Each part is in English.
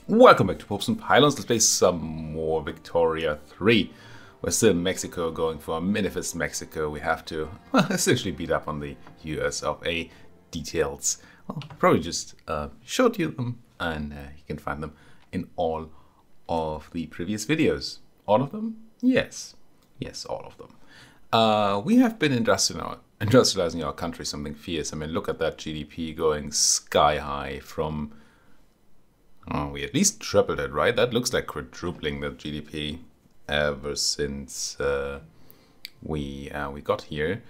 Welcome back to Popes and Pylons. Let's play some more Victoria 3. We're still in Mexico, going for Manifest Mexico. We have to, well, essentially beat up on the US of A details. Well, probably just showed you them, and you can find them in all of the previous videos. All of them? Yes. Yes, all of them. We have been industrializing our country something fierce. I mean, look at that GDP going sky high from... Oh, we at least tripled it, right? That looks like quadrupling the GDP ever since we got here.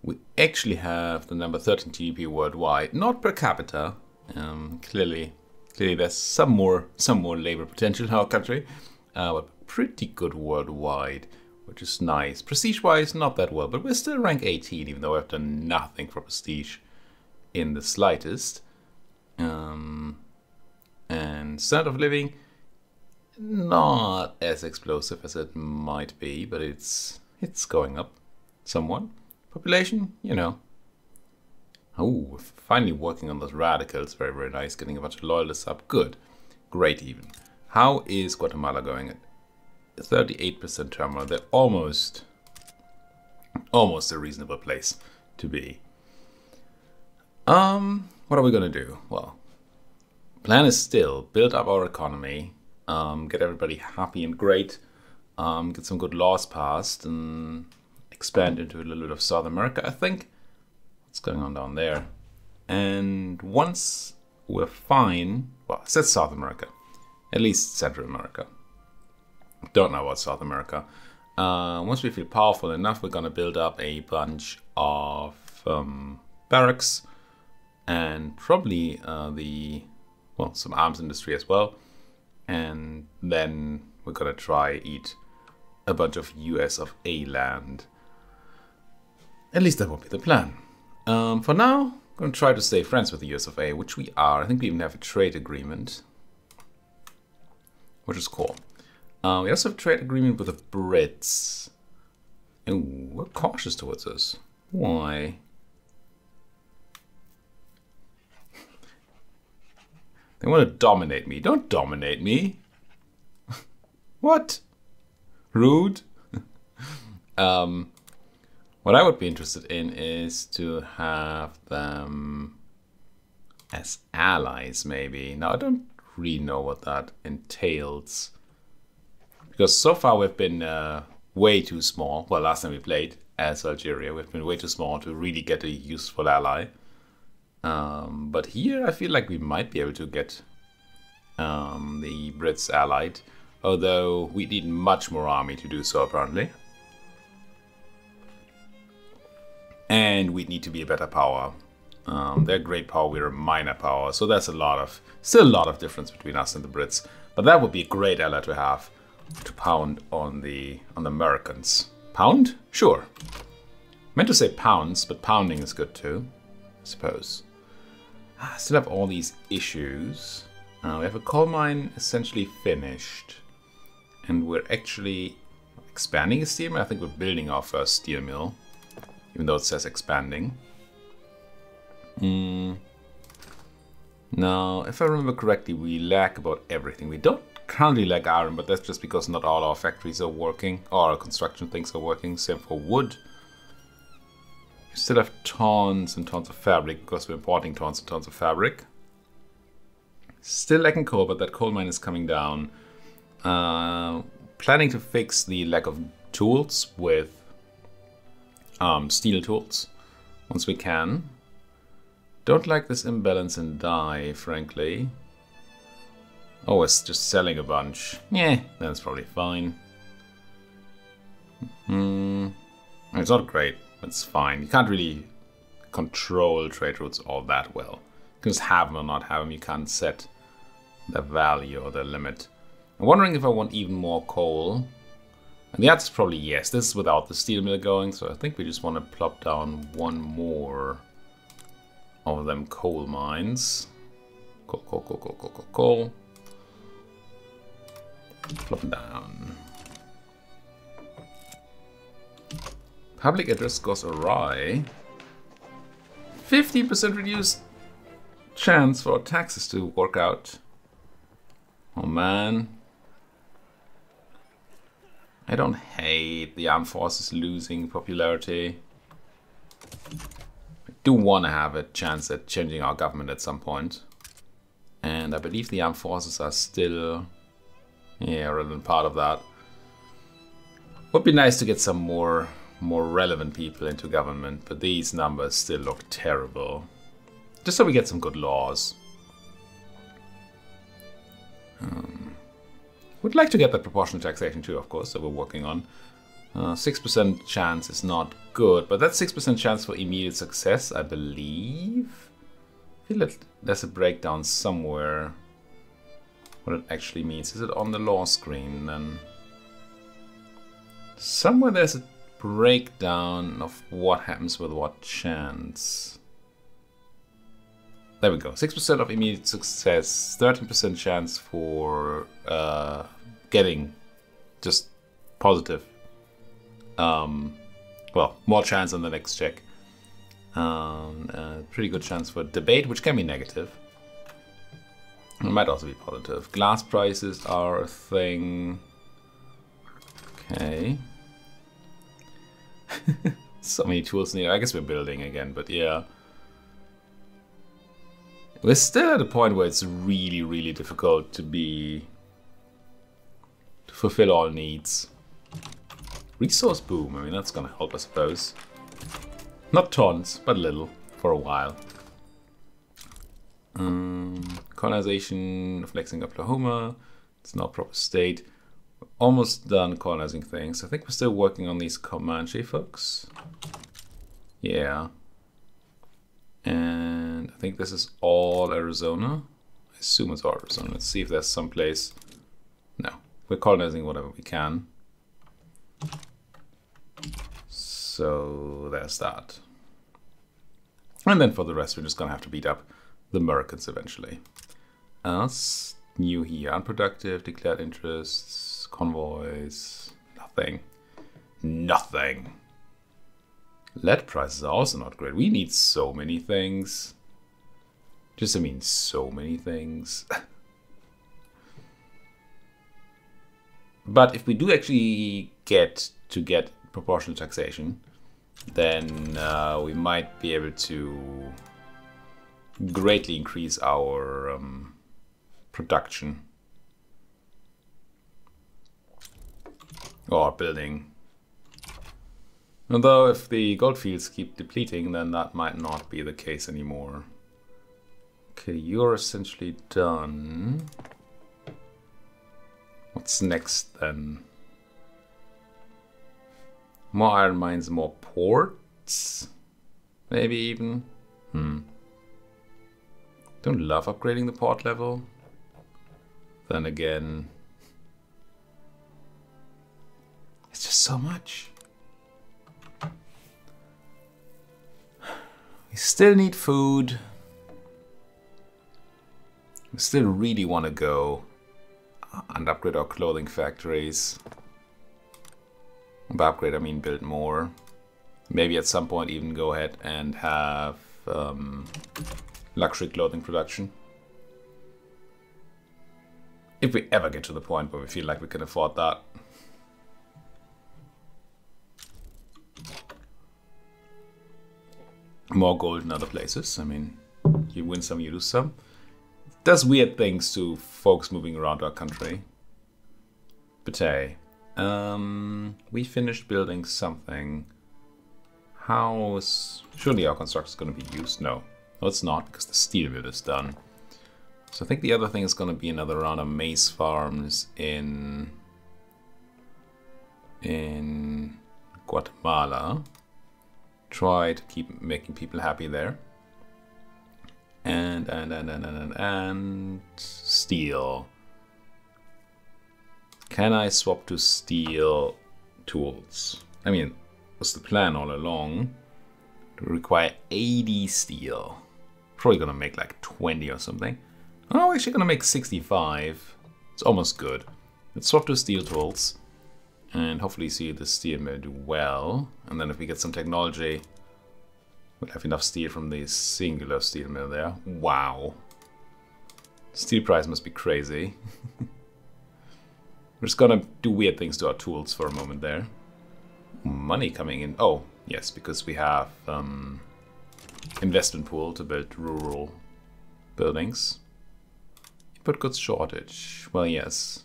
We actually have the number 13 GDP worldwide, not per capita. Clearly there's some more labor potential in our country, but pretty good worldwide, which is nice. Prestige-wise, not that well, but we're still rank 18, even though I've done nothing for prestige in the slightest. And standard of living, not as explosive as it might be, but it's going up somewhat. Population, you know. Oh, finally working on those radicals. Very, very nice. Getting a bunch of loyalists up. Good. Great even. How is Guatemala going? 38% terminal. They're almost a reasonable place to be. What are we gonna do? Well, plan is still build up our economy, get everybody happy and great, get some good laws passed, and expand into a little bit of South America, I think. What's going on down there? And once we're fine, well, I said South America, at least Central America. Don't know about South America. Once we feel powerful enough, we're gonna build up a bunch of barracks and probably some arms industry as well. And then we're gonna try eat a bunch of US of A land. At least that won't be the plan. For now, I'm gonna try to stay friends with the US of A, which we are. I think we even have a trade agreement, which is cool. We also have a trade agreement with the Brits. And we're cautious towards this. Why? They want to dominate me. Don't dominate me. What? Rude. What I would be interested in is to have them as allies, maybe. Now, I don't really know what that entails. Because so far we've been way too small. Well, last time we played as Algeria, we've been way too small to really get a useful ally. But here I feel like we might be able to get the Brits allied, although we need much more army to do so apparently. And we need to be a better power. They're great power, we're a minor power, so there's still a lot of difference between us and the Brits. But that would be a great ally to have, to pound on the Americans. Pound? Sure. Meant to say pounds, but pounding is good too, I suppose. I still have all these issues. We have a coal mine essentially finished. And we're actually expanding a steel mill. I think we're building our first steel mill, even though it says expanding. Now, if I remember correctly, we lack about everything. We don't currently lack iron, but that's just because not all our factories are working, or our construction things are working. Same for wood. We still have tons and tons of fabric because we're importing tons and tons of fabric. Still lacking coal, but that coal mine is coming down. Planning to fix the lack of tools with steel tools once we can. Don't like this imbalance in dye, frankly. Oh, it's just selling a bunch. Yeah, that's probably fine. It's not great. It's fine. You can't really control trade routes all that well. You can just have them or not have them. You can't set the value or the limit. I'm wondering if I want even more coal. And the answer is probably yes. This is without the steel mill going, so I think we just want to plop down one more of them coal mines. Coal. Plop down. Public address goes awry. 50% reduced chance for taxes to work out. Oh man. I don't hate the armed forces losing popularity. I do want to have a chance at changing our government at some point. And I believe the armed forces are still a relevant part of that. Would be nice to get some more relevant people into government, but these numbers still look terrible. Just so we get some good laws. Would like to get that proportional taxation too, of course, that we're working on. 6% chance is not good, but that's 6% chance for immediate success, I believe. I feel like there's a breakdown somewhere. What it actually means. Is it on the law screen then? Somewhere there's a breakdown of what happens with what chance. There we go. 6% of immediate success, 13% chance for getting just positive. Well, more chance on the next check. Pretty good chance for debate, which can be negative. It might also be positive. Glass prices are a thing. Okay. So many tools needed. I guess we're building again, but yeah. We're still at a point where it's really, really difficult to fulfill all needs. Resource boom. I mean, that's gonna help, I suppose. Not tons, but a little for a while. Colonization, flexing Oklahoma. It's not proper state. We're almost done colonizing things. I think we're still working on these Comanche folks. Yeah. And I think this is all Arizona. I assume it's all Arizona. Let's see if there's some place. No, we're colonizing whatever we can. So there's that. And then for the rest, we're just gonna have to beat up the Americans eventually. Else, new here, unproductive, declared interests, convoys, nothing. Nothing. Lead prices are also not great. We need so many things. Just, I mean, so many things. But if we do actually get proportional taxation, then we might be able to greatly increase our production. Or building. Although if the gold fields keep depleting, then that might not be the case anymore. Okay, you're essentially done. What's next then? More iron mines, more ports? Maybe even? Don't love upgrading the port level. Then again, it's just so much. We still need food. We still really want to go and upgrade our clothing factories. By upgrade, I mean build more. Maybe at some point even go ahead and have luxury clothing production. If we ever get to the point where we feel like we can afford that. More gold in other places. I mean, you win some, you lose some. It does weird things to folks moving around our country. But hey, we finished building something. Surely our construction is going to be used? No, it's not, because the steel mill is done. So I think the other thing is going to be another round of maize farms in Guatemala. Try to keep making people happy there. And steel. Can I swap to steel tools? I mean, was the plan all along to require 80 steel. Probably gonna make like 20 or something. Oh, actually gonna make 65. It's almost good. Let's swap to steel tools. And hopefully see the steel mill do well. And then if we get some technology, we'll have enough steel from the singular steel mill there. Wow. Steel price must be crazy. We're just gonna do weird things to our tools for a moment there. Money coming in. Oh, yes, because we have investment pool to build rural buildings. Input goods shortage. Well, yes.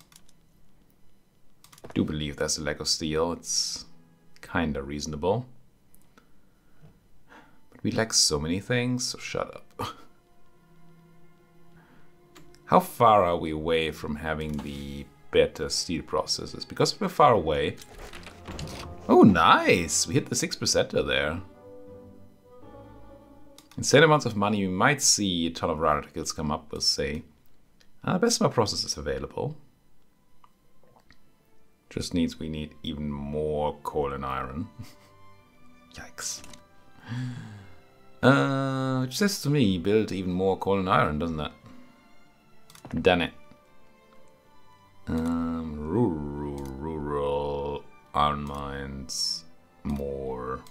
I do believe there's a lack of steel. It's kinda reasonable. But we lack so many things, so shut up. How far are we away from having the better steel processes? Because we're far away. Oh, nice! We hit the 6%er there. Insane amounts of money. We might see a ton of radicals come up, we'll say. Bessemer process is available. Just means we need even more coal and iron. Yikes. Which says to me, build even more coal and iron, doesn't it? Done it. Rural iron mines. More.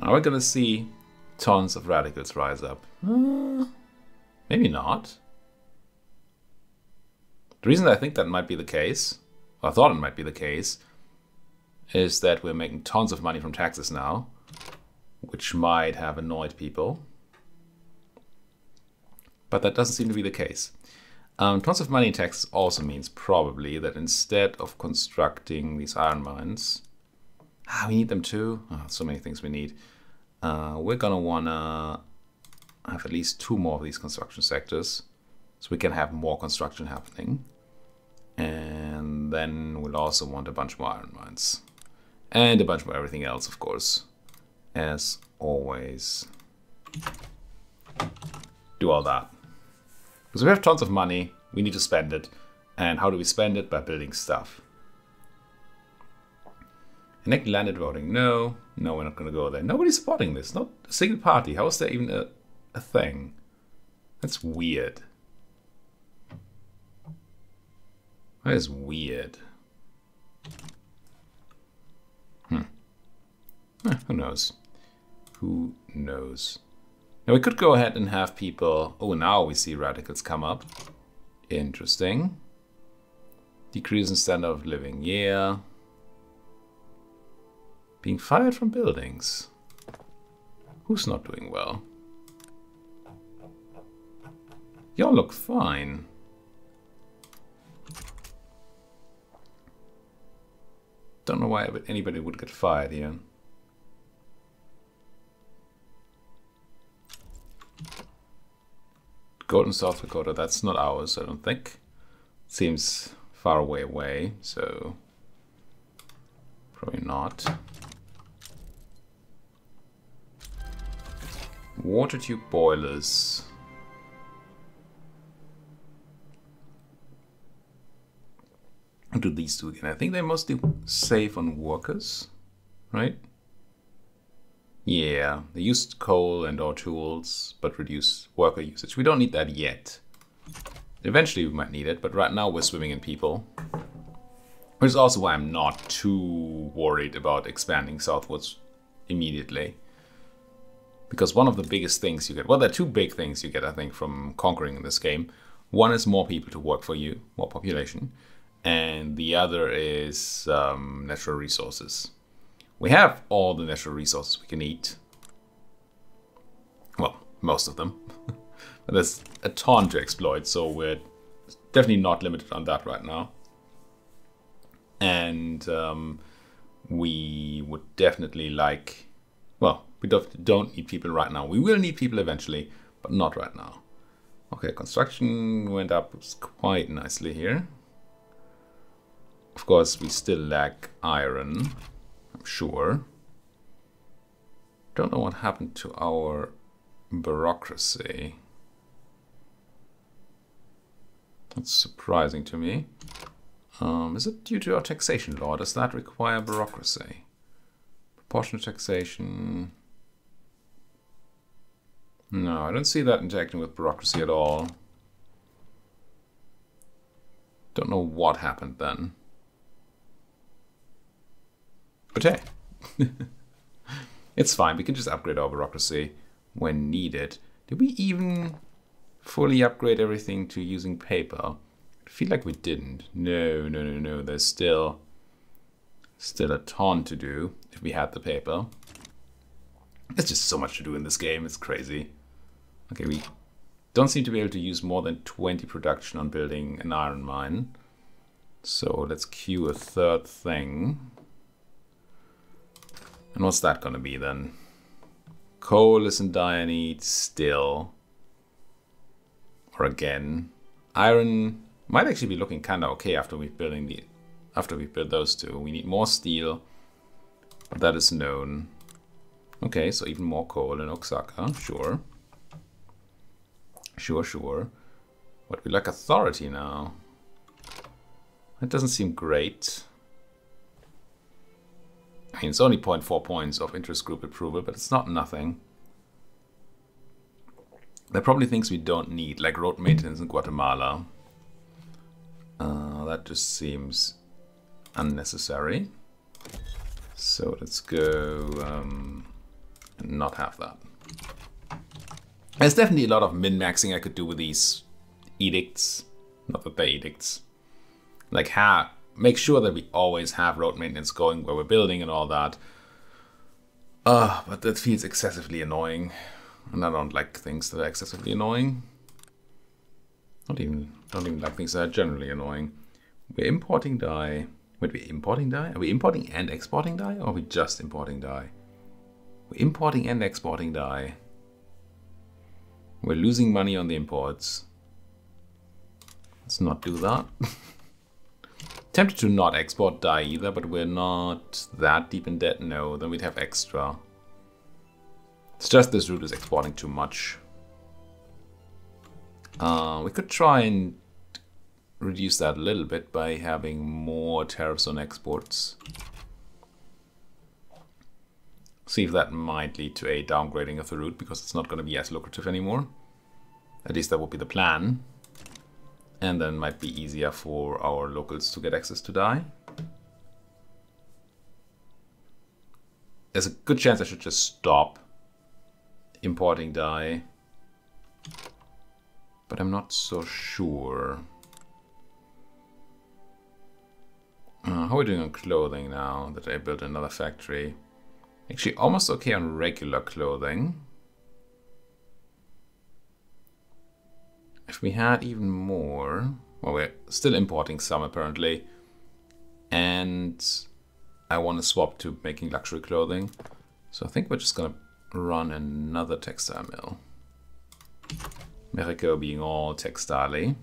Are we gonna see tons of radicals rise up? Maybe not. The reason I think that might be the case, or I thought it might be the case, is that we're making tons of money from taxes now, which might have annoyed people. But that doesn't seem to be the case. Tons of money in taxes also means probably that instead of constructing these iron mines, we need them too. Oh, so many things we need. We're gonna wanna have at least 2 more of these construction sectors, so we can have more construction happening. And then we'll also want a bunch more iron mines. And a bunch more everything else, of course. As always. Do all that. Because we have tons of money, we need to spend it. And how do we spend it? By building stuff. Enact landed voting. No, we're not going to go there. Nobody's supporting this. Not a single party. How is that even a thing? That's weird. That is weird. Who knows? Who knows? Now we could go ahead and have people... Oh, now we see radicals come up. Interesting. Decrease in standard of living. Yeah. Being fired from buildings. Who's not doing well? Y'all look fine. Don't know why anybody would get fired here. Golden South Dakota, that's not ours, I don't think. Seems far away, so probably not. Water tube boilers. What do these do again? I think they mostly save on workers, right? Yeah, they use coal and or tools, but reduce worker usage. We don't need that yet. Eventually we might need it, but right now we're swimming in people. Which is also why I'm not too worried about expanding southwards immediately. Because one of the biggest things you get, well, there are 2 big things you get, I think, from conquering in this game. One is more people to work for you, more population. And the other is natural resources. We have all the natural resources we can eat. Well, most of them. But there's a ton to exploit, so we're definitely not limited on that right now. And we would definitely like... Well, we don't need people right now. We will need people eventually, but not right now. Okay, construction went up quite nicely here. Of course, we still lack iron, I'm sure. Don't know what happened to our bureaucracy. That's surprising to me. Is it due to our taxation law? Does that require bureaucracy? Proportionate taxation. No, I don't see that interacting with bureaucracy at all. Don't know what happened then. But hey, it's fine. We can just upgrade our bureaucracy. when needed. Did we even fully upgrade everything to using paper? I feel like we didn't. No. There's still a ton to do if we had the paper. There's just so much to do in this game. It's crazy. Okay, we don't seem to be able to use more than 20 production on building an iron mine. So let's queue a third thing. And what's that gonna be then? Coal is in dire need still. Or again. Iron might actually be looking kinda okay after we build those two. We need more steel. But that is known. Okay, so even more coal in Osaka, sure. Sure. But we lack authority now. That doesn't seem great. I mean, it's only 0.4 points of interest group approval, but it's not nothing. There are probably things we don't need, like road maintenance in Guatemala. That just seems unnecessary. So let's go and not have that. There's definitely a lot of min-maxing I could do with these edicts. Not that they're edicts. Like, make sure that we always have road maintenance going where we're building and all that. But that feels excessively annoying. And I don't like things that are excessively annoying. Don't even like things that are generally annoying. We're importing dye. Wait, we're importing dye? Are we importing and exporting dye? Or are we just importing dye? We're importing and exporting dye. We're losing money on the imports. Let's not do that. Tempted to not export dye either, but we're not that deep in debt. No, then we'd have extra. It's just this route is exporting too much. We could try and reduce that a little bit by having more tariffs on exports. See if that might lead to a downgrading of the route, because it's not going to be as lucrative anymore. At least that would be the plan. And then might be easier for our locals to get access to dye. There's a good chance I should just stop importing dye. But I'm not so sure. How are we doing on clothing now that I built another factory? Actually, almost okay on regular clothing. If we had even more... Well, we're still importing some apparently. And I want to swap to making luxury clothing. So I think we're just going to run another textile mill. Mexico being all textile-y.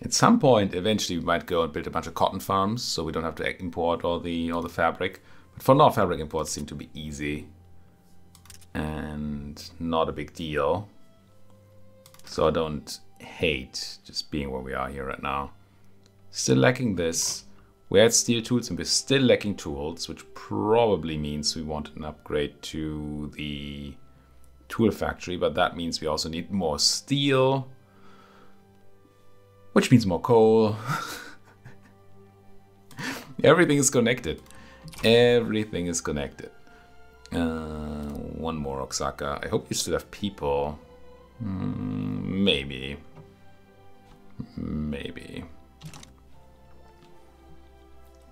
At some point, eventually, we might go and build a bunch of cotton farms, so we don't have to import all the fabric. But for now, fabric imports seem to be easy and not a big deal. So I don't hate just being where we are here right now. Still lacking this. We had steel tools and we're still lacking tools, which probably means we want an upgrade to the tool factory, but that means we also need more steel, which means more coal. Everything is connected. Everything is connected. One more Osaka. I hope you still have people. Maybe.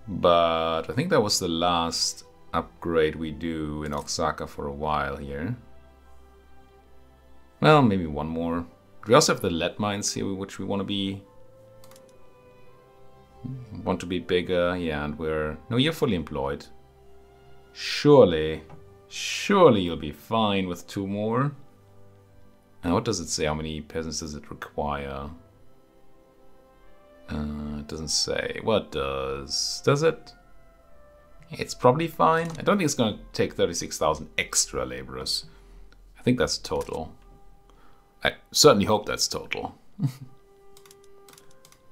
But I think that was the last upgrade we do in Osaka for a while here. Well, maybe one more. We also have the lead mines here, which we want to be bigger. Yeah, and no, you're fully employed. Surely you'll be fine with 2 more. And what does it say? How many peasants does it require? It doesn't say. What does it? It's probably fine. I don't think it's going to take 36,000 extra laborers. I think that's total. I certainly hope that's total.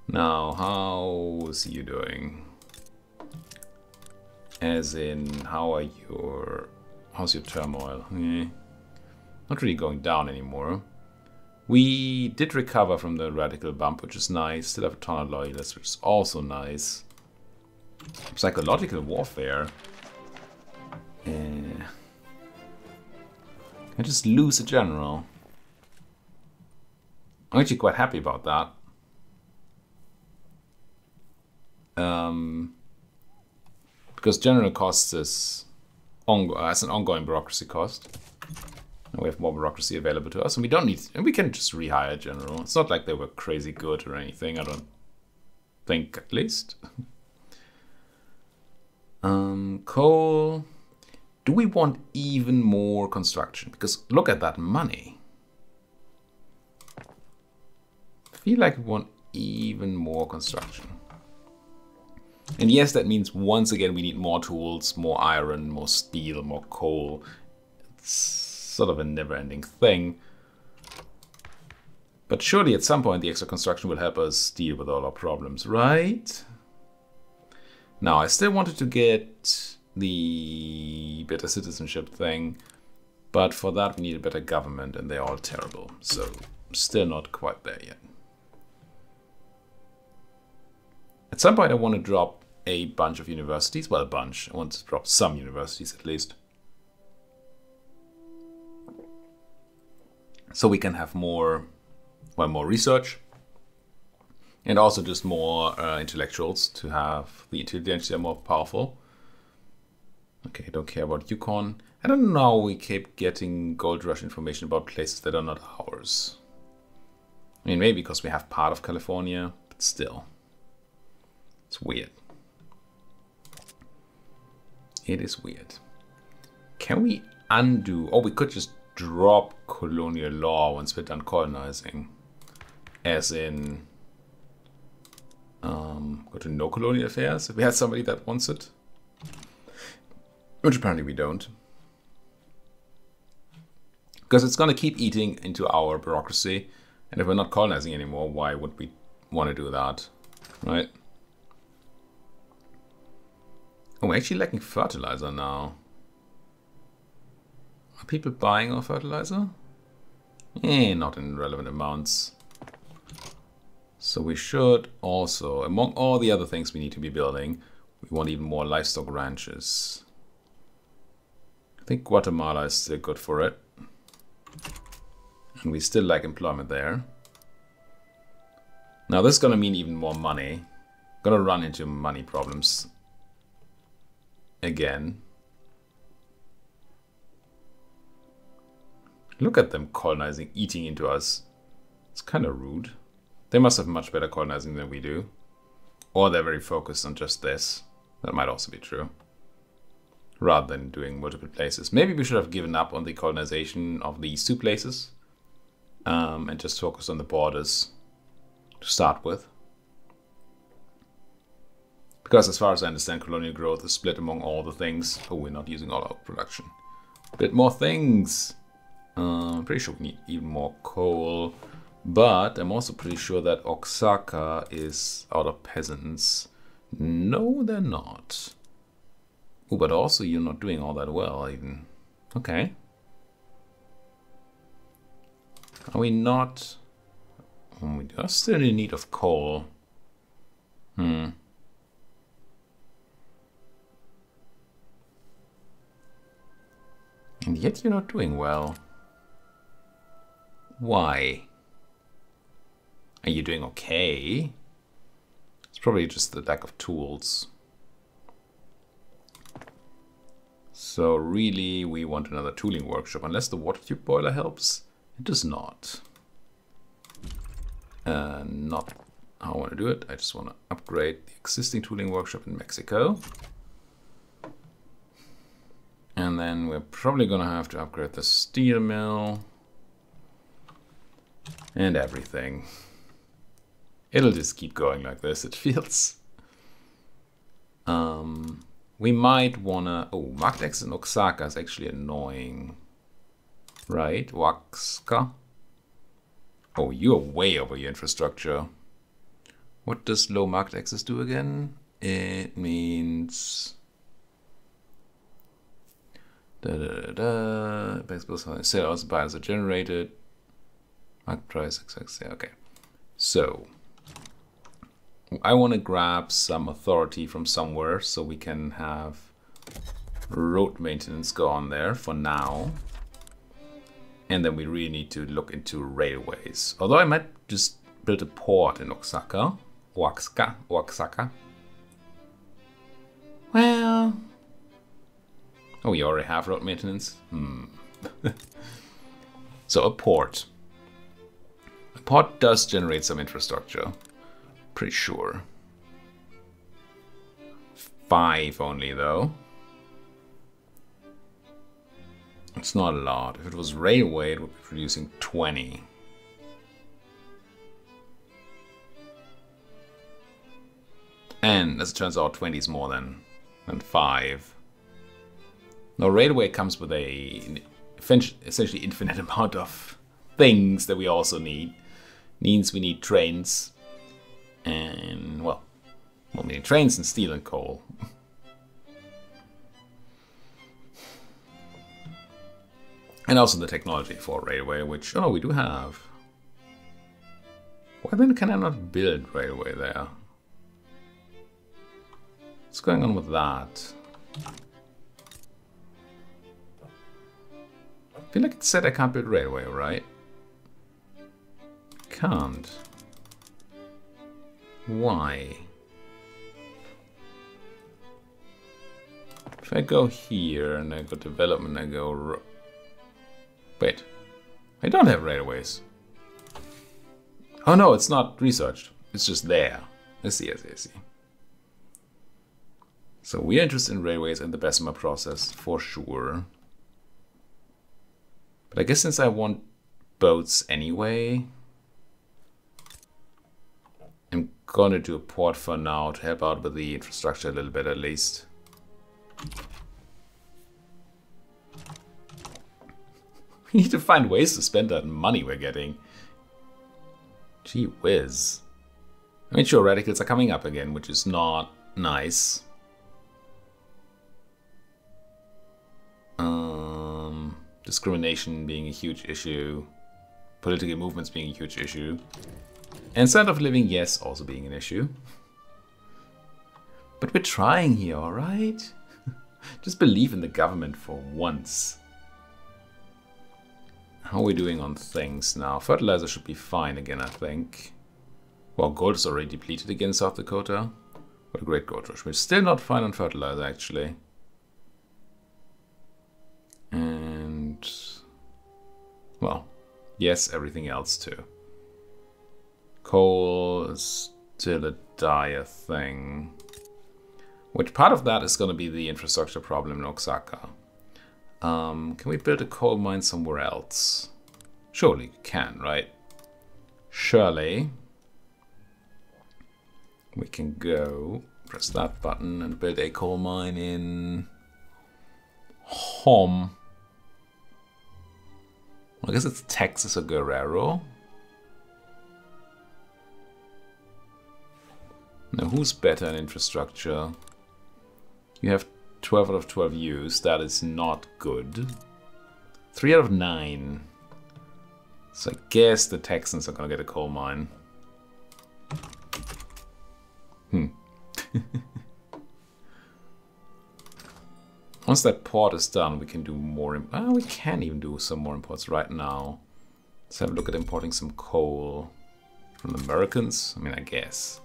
Now, how's you doing? As in, how's your turmoil? Not really going down anymore. We did recover from the radical bump, which is nice. Still have a ton of loyalists, which is also nice. Psychological warfare. I just lose a general. I'm actually quite happy about that. Because general costs is as an ongoing bureaucracy cost. And we have more bureaucracy available to us, and we don't need, and we can just rehire general. It's not like they were crazy good or anything. I don't think, at least. Coal. Do we want even more construction? Because look at that money. I feel like we want even more construction. And yes, that means once again we need more tools, more iron, more steel, more coal. It's sort of a never-ending thing. But surely at some point the extra construction will help us deal with all our problems, right? Now, I still wanted to get the better citizenship thing, but for that we need a better government, and they're all terrible. So, still not quite there yet. At some point I want to drop a bunch of universities. Well, a bunch. I want to drop some universities at least. So we can have more, well, more research. And also just more intellectuals to have the intelligentsia more powerful. Okay, don't care about Yukon. I don't know, we keep getting gold rush information about places that are not ours. I mean, maybe because we have part of California, but still. It's weird. It is weird. Can we undo? Oh, we could just drop colonial law once we're done colonizing. As in, go to no colonial affairs if we had somebody that wants it. Which apparently we don't. Because it's going to keep eating into our bureaucracy. And if we're not colonizing anymore, why would we want to do that? Right? Oh, we're actually lacking fertilizer now. Are people buying our fertilizer? Not in relevant amounts. So we should also, among all the other things we need to be building, we want even more livestock ranches. I think Guatemala is still good for it. And we still lack employment there. Now this is going to mean even more money. Going to run into money problems again. Look at them colonizing, eating into us. It's kind of rude. They must have much better colonizing than we do. Or they're very focused on just this. That might also be true. Rather than doing multiple places. Maybe we should have given up on the colonization of these two places. And just focus on the borders to start with. Because as far as I understand, colonial growth is split among all the things. Oh, we're not using all our production. A bit more things. I'm pretty sure we need even more coal. But I'm also pretty sure that Oaxaca is out of peasants. No, they're not. Oh, but also you're not doing all that well even. Okay. Are we not? Oh, we are still in need of coal. And yet you're not doing well. Why? Are you doing okay? It's probably just the lack of tools. So really, we want another tooling workshop. Unless the water tube boiler helps. It does not. Not how I want to do it. I just want to upgrade the existing tooling workshop in Mexico. And then we're probably going to have to upgrade the steel mill. And everything. It'll just keep going like this, it feels. We might wanna... Oh, market access in Oaxaca is actually annoying. Right, Oaxaca. Oh, you're way over your infrastructure. What does low market access do again? It means... Sales buyers are generated. Market price, exactly. Okay. So, I want to grab some authority from somewhere so we can have road maintenance go on there for now. And then we really need to look into railways. Although I might just build a port in Oaxaca. Oaxaca. Well... Oh, you already have road maintenance? So a port. A port does generate some infrastructure. Pretty sure. 5 only, though. It's not a lot. If it was railway, it would be producing 20. And as it turns out, 20 is more than 5. Now, railway comes with a essentially infinite amount of things that we also need. Means we need trains. And, well, we need trains and steel and coal. And also the technology for railway, which, oh no, we do have. Why then can I not build railway there? What's going on with that? I feel like it said I can't build railway, right? Can't. Why? If I go here and I go development, I go... Wait, I don't have railways. Oh no, it's not researched. It's just there. I see. So we are interested in railways and the Bessemer process for sure. But I guess since I want boats anyway, I'm gonna do a port for now to help out with the infrastructure a little bit at least. We need to find ways to spend that money we're getting. Gee whiz. I mean, sure, radicals are coming up again, which is not nice. Discrimination being a huge issue. Political movements being a huge issue. And standard of living, yes, also being an issue. But we're trying here, alright? Just believe in the government for once. How are we doing on things now? Fertilizer should be fine again, I think. Well, gold is already depleted again in South Dakota. What a great gold rush. We're still not fine on fertilizer, actually. And... well, yes, everything else too. Coal is still a dire thing. Which part of that is going to be the infrastructure problem in Oaxaca. Can we build a coal mine somewhere else? Surely we can, right? Surely. We can go, press that button and build a coal mine in Hom. I guess it's Texas or Guerrero. Now who's better in infrastructure? You have 12 out of 12 used. That is not good. 3 out of 9. So I guess the Texans are gonna get a coal mine. Once that port is done, we can do more. We can even do some more imports right now. Let's have a look at importing some coal from the Americans. I mean, I guess.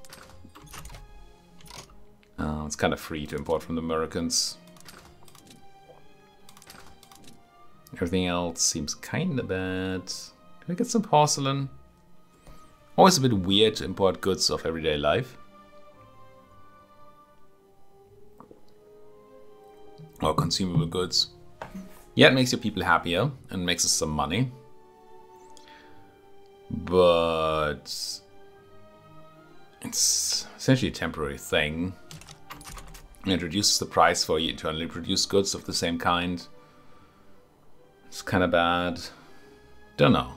It's kind of free to import from the Americans. Everything else seems kind of bad. Can we get some porcelain? Always a bit weird to import goods of everyday life. Or consumable goods. Yeah, it makes your people happier and makes us some money. But it's essentially a temporary thing. It reduces the price for internally produced goods of the same kind. It's kind of bad. Don't know.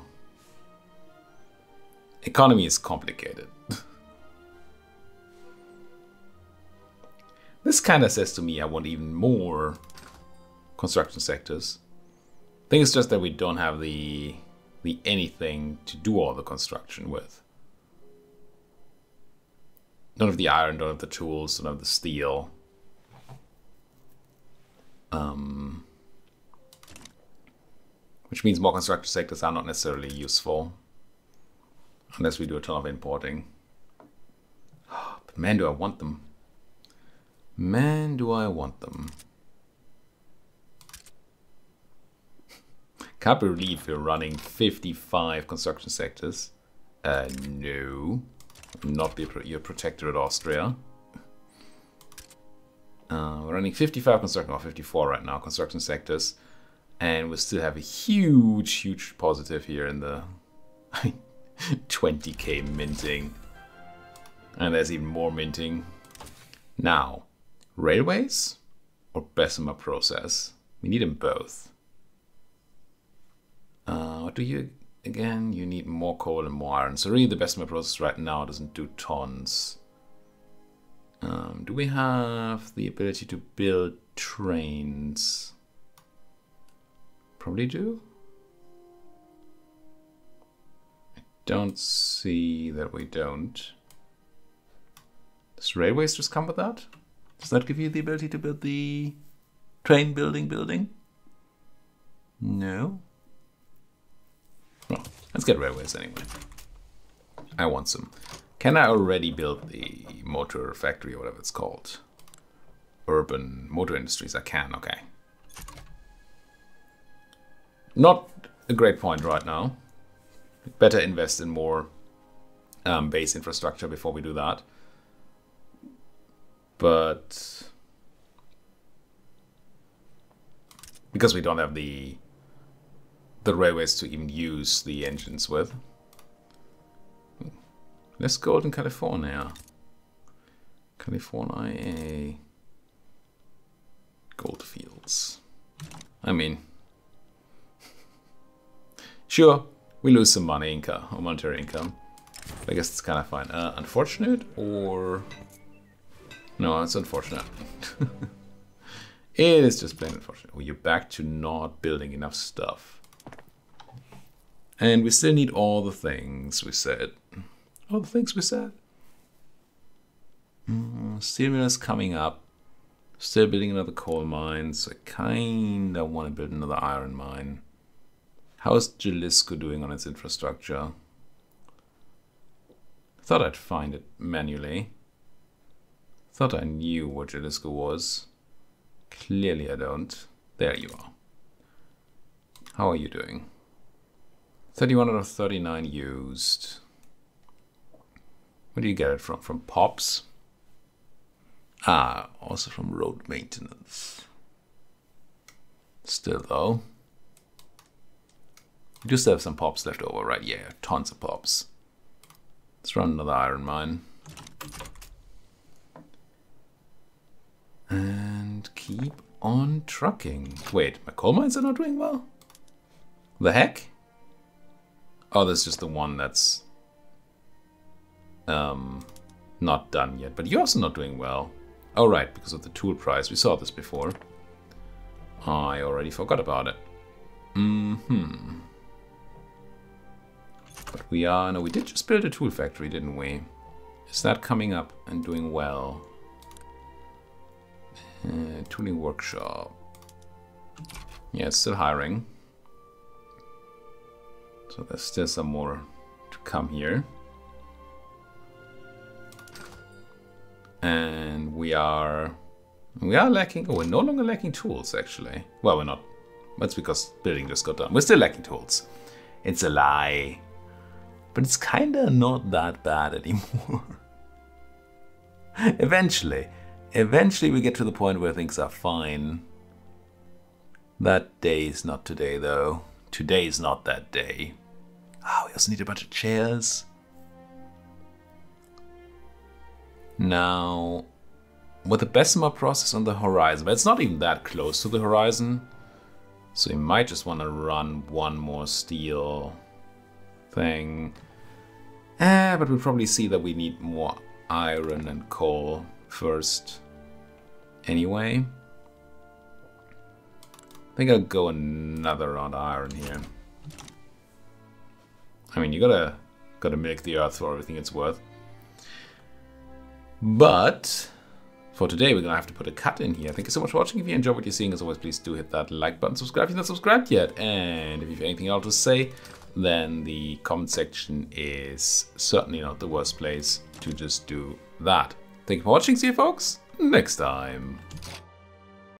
Economy is complicated. This kind of says to me I want even more construction sectors. I think it's just that we don't have the anything to do all the construction with. Don't have the iron, don't have the tools, don't have the steel. Which means more construction sectors are not necessarily useful. Unless we do a ton of importing. But man, do I want them. Man, do I want them. Can't believe we're running 55 construction sectors. No. Not be your protectorate, Austria. We're running 55 construction, or 54 right now, construction sectors. And we still have a huge positive here in the 20k minting. And there's even more minting. Now, railways or Bessemer process? We need them both. What do you, again, you need more coal and more iron. So really the Bessemer process right now doesn't do tons. Do we have the ability to build trains? Probably do. I don't see that we don't. Does railways just come with that? Does that give you the ability to build the train building? No. Well, let's get railways anyway. I want some. Can I already build the motor factory or whatever it's called? Urban motor industries, I can, okay. Not a great point right now. Better invest in more base infrastructure before we do that. But because we don't have the railways to even use the engines with. Less gold in California. California. Gold fields. I mean, sure, we lose some money income, or monetary income. I guess it's kind of fine. Unfortunate, or no, it's unfortunate. It is just plain unfortunate. Well, you're back to not building enough stuff. And we still need all the things we said. All the things we said. Steel mill is coming up. Still building another coal mine, so I kinda want to build another iron mine. How's Jalisco doing on its infrastructure? I thought I'd find it manually. Thought I knew what Jalisco was. Clearly I don't. There you are. How are you doing? 31 out of 39 used. Where do you get it from? From POPs? Ah, also from road maintenance. Still though. We do still have some POPs left over, right? Yeah, tons of POPs. Let's run another iron mine. And keep on trucking. Wait, my coal mines are not doing well? The heck? Oh, this is just the one that's not done yet. But you're also not doing well. Oh, right, because of the tool price. We saw this before. I already forgot about it. But we are... No, we did just build a tool factory, didn't we? Is that coming up and doing well? Tooling workshop. Yeah, it's still hiring. So there's still some more to come here. And we are lacking... Oh, we're no longer lacking tools, actually. Well, we're not. That's because building just got done. We're still lacking tools. It's a lie. But it's kind of not that bad anymore. Eventually we get to the point where things are fine. That day is not today, though. Today is not that day. Ah, we also need a bunch of chairs. Now, with the Bessemer process on the horizon, but it's not even that close to the horizon. So you might just want to run one more steel thing. But we'll probably see that we need more iron and coal first. Anyway. I think I'll go another round of iron here. I mean, you gotta milk the earth for everything it's worth. But for today, we're going to have to put a cut in here. Thank you so much for watching. If you enjoyed what you're seeing, as always, please do hit that like button, subscribe if you're not subscribed yet. And if you have anything else to say, then the comment section is certainly not the worst place to just do that. Thank you for watching. See you folks next time.